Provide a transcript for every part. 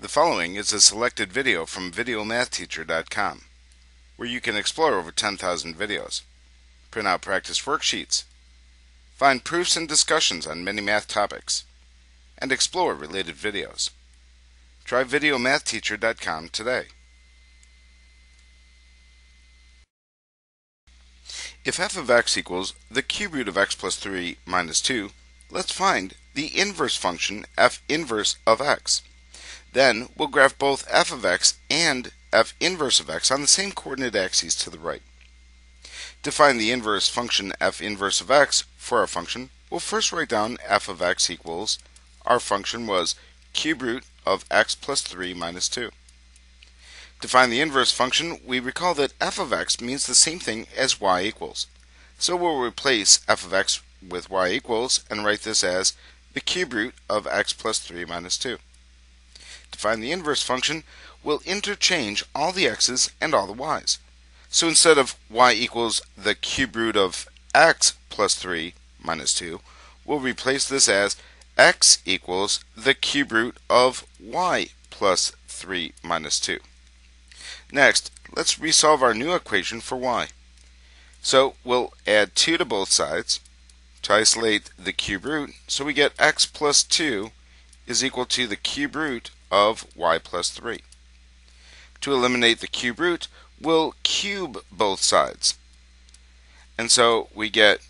The following is a selected video from VideoMathTeacher.com, where you can explore over 10,000 videos, print out practice worksheets, find proofs and discussions on many math topics, and explore related videos. Try VideoMathTeacher.com today. If f of x equals the cube root of x plus 3 minus 2, let's find the inverse function f inverse of x. Then we'll graph both f of x and f inverse of x on the same coordinate axes to the right. To find the inverse function f inverse of x for our function, we'll first write down f of x equals, our function was cube root of x plus 3 minus 2. To find the inverse function, we recall that f of x means the same thing as y equals. So we'll replace f of x with y equals and write this as the cube root of x plus 3 minus 2. To find the inverse function, we'll interchange all the x's and all the y's. So instead of y equals the cube root of x plus 3 minus 2, we'll replace this as x equals the cube root of y plus 3 minus 2. Next, let's resolve our new equation for y. So we'll add 2 to both sides to isolate the cube root, so we get x plus 2 is equal to the cube root of y plus 3. To eliminate the cube root, we'll cube both sides. And so we get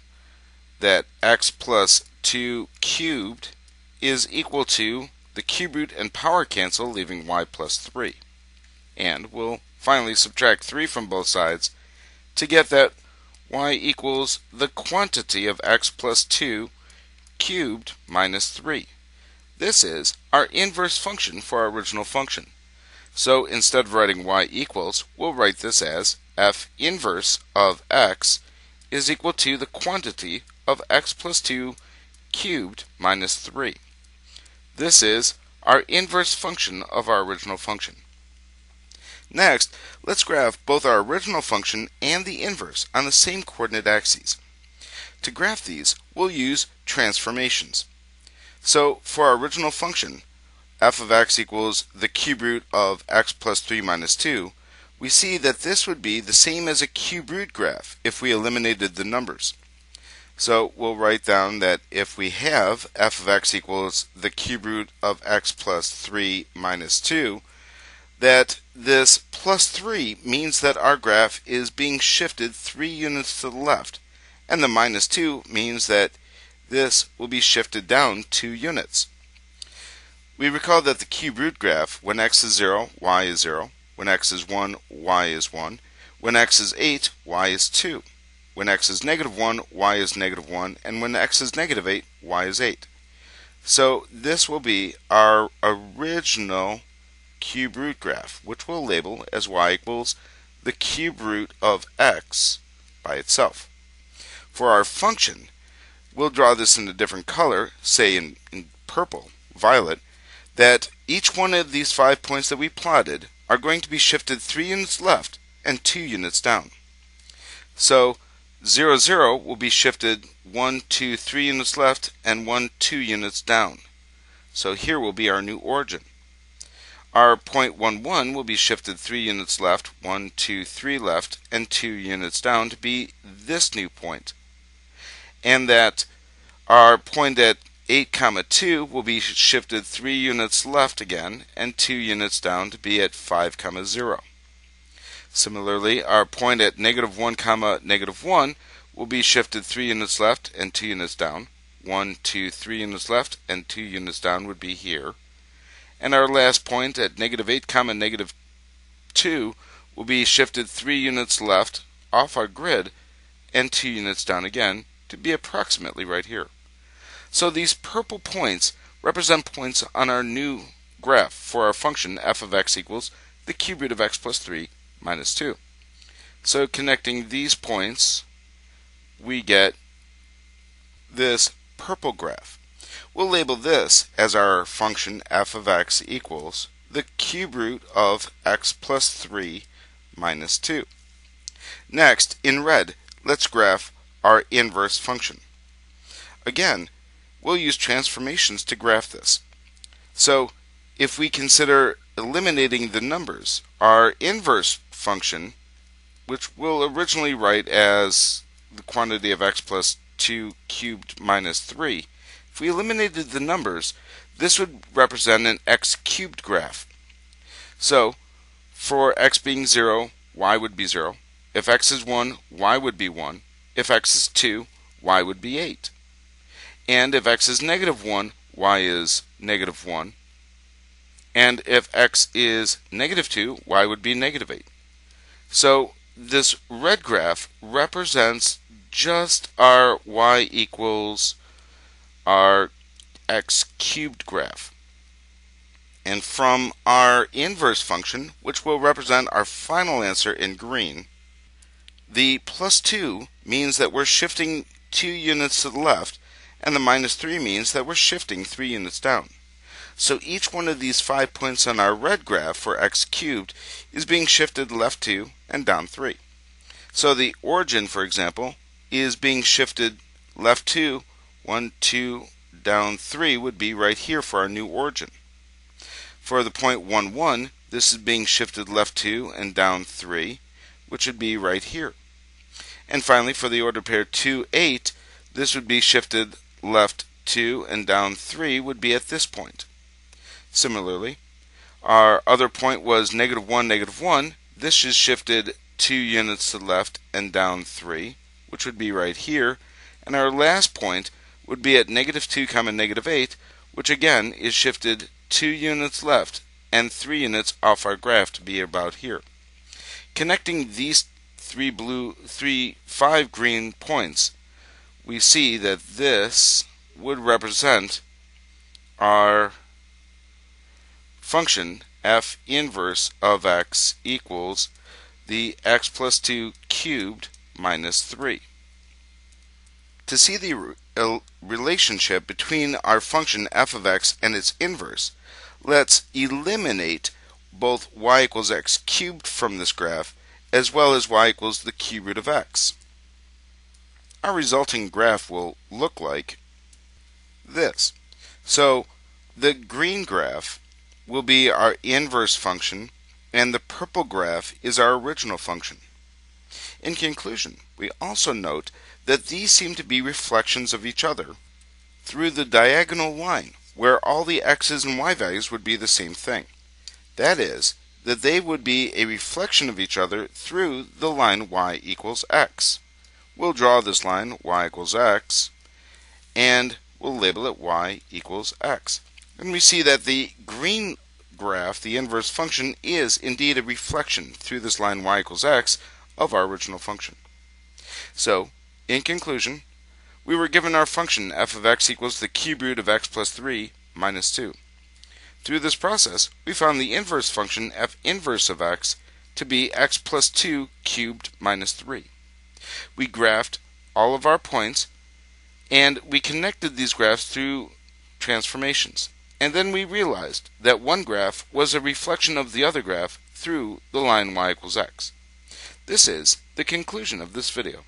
that x plus 2 cubed is equal to the cube root and power cancel, leaving y plus 3. And we'll finally subtract 3 from both sides to get that y equals the quantity of x plus 2 cubed minus 3. This is our inverse function for our original function. So instead of writing y equals, we'll write this as f inverse of x is equal to the quantity of x plus 2 cubed minus 3. This is our inverse function of our original function. Next, let's graph both our original function and the inverse on the same coordinate axes. To graph these, we'll use transformations. So for our original function, f of x equals the cube root of x plus 3 minus 2, we see that this would be the same as a cube root graph if we eliminated the numbers. So we'll write down that if we have f of x equals the cube root of x plus 3 minus 2, that this plus 3 means that our graph is being shifted 3 units to the left, and the minus 2 means that this will be shifted down 2 units. We recall that the cube root graph, when x is 0, y is 0, when x is 1, y is 1, when x is 8, y is 2, when x is negative 1, y is negative 1, and when x is negative 8, y is 8. So this will be our original cube root graph, which we'll label as y equals the cube root of x by itself. For our function, we'll draw this in a different color, say in purple, violet, that each one of these 5 points that we plotted are going to be shifted 3 units left and 2 units down. So 0, 0 will be shifted 1, 2, 3 units left and 1, 2 units down. So here will be our new origin. Our point 1, 1 will be shifted 3 units left, 1, 2, 3 left, and 2 units down to be this new point. And that our point at 8, 2 will be shifted 3 units left again and 2 units down to be at 5, 0. Similarly, our point at negative 1, negative 1 will be shifted 3 units left and 2 units down. 1, 2, 3 units left and 2 units down would be here. And our last point at negative 8, negative 2 will be shifted 3 units left off our grid and 2 units down again to be approximately right here. So these purple points represent points on our new graph for our function f of x equals the cube root of x plus 3 minus 2. So connecting these points, we get this purple graph. We'll label this as our function f of x equals the cube root of x plus 3 minus 2. Next, in red, let's graph our inverse function. Again, we'll use transformations to graph this. So if we consider eliminating the numbers, our inverse function, which we'll originally write as the quantity of x plus 2 cubed minus 3, if we eliminated the numbers, this would represent an x cubed graph. So, for x being 0, y would be 0. If x is 1, y would be 1. If x is 2, y would be 8. And if x is negative 1, y is negative 1. And if x is negative 2, y would be negative 8. So this red graph represents just our y equals our x cubed graph. And from our inverse function, which will represent our final answer in green, the plus 2 means that we're shifting 2 units to the left, and the minus 3 means that we're shifting 3 units down. So each one of these 5 points on our red graph for x cubed is being shifted left 2 and down 3. So the origin, for example, is being shifted left 2, 1, 2, down 3 would be right here for our new origin. For the point 1, 1, this is being shifted left 2 and down 3, which would be right here. And finally, for the order pair 2, 8, this would be shifted left 2 and down 3 would be at this point. Similarly, our other point was negative 1, negative 1. This is shifted 2 units to the left and down 3, which would be right here. And our last point would be at negative 2, negative 8, which again is shifted 2 units left and 3 units off our graph to be about here. Connecting these 5 green points, we see that this would represent our function f inverse of x equals the x plus 2 cubed minus 3. To see the relationship between our function f of x and its inverse, let's eliminate both y equals x cubed from this graph as well as y equals the cube root of x. Our resulting graph will look like this. So the green graph will be our inverse function, and the purple graph is our original function. In conclusion, we also note that these seem to be reflections of each other through the diagonal line, where all the x's and y values would be the same thing. That is, that they would be a reflection of each other through the line y equals x. We'll draw this line y equals x, and we'll label it y equals x. And we see that the green graph, the inverse function, is indeed a reflection through this line y equals x of our original function. So, in conclusion, we were given our function f of x equals the cube root of x plus 3 minus 2. Through this process, we found the inverse function f inverse of x to be x plus 2 cubed minus 3. We graphed all of our points, and we connected these graphs through transformations. And then we realized that one graph was a reflection of the other graph through the line y equals x. This is the conclusion of this video.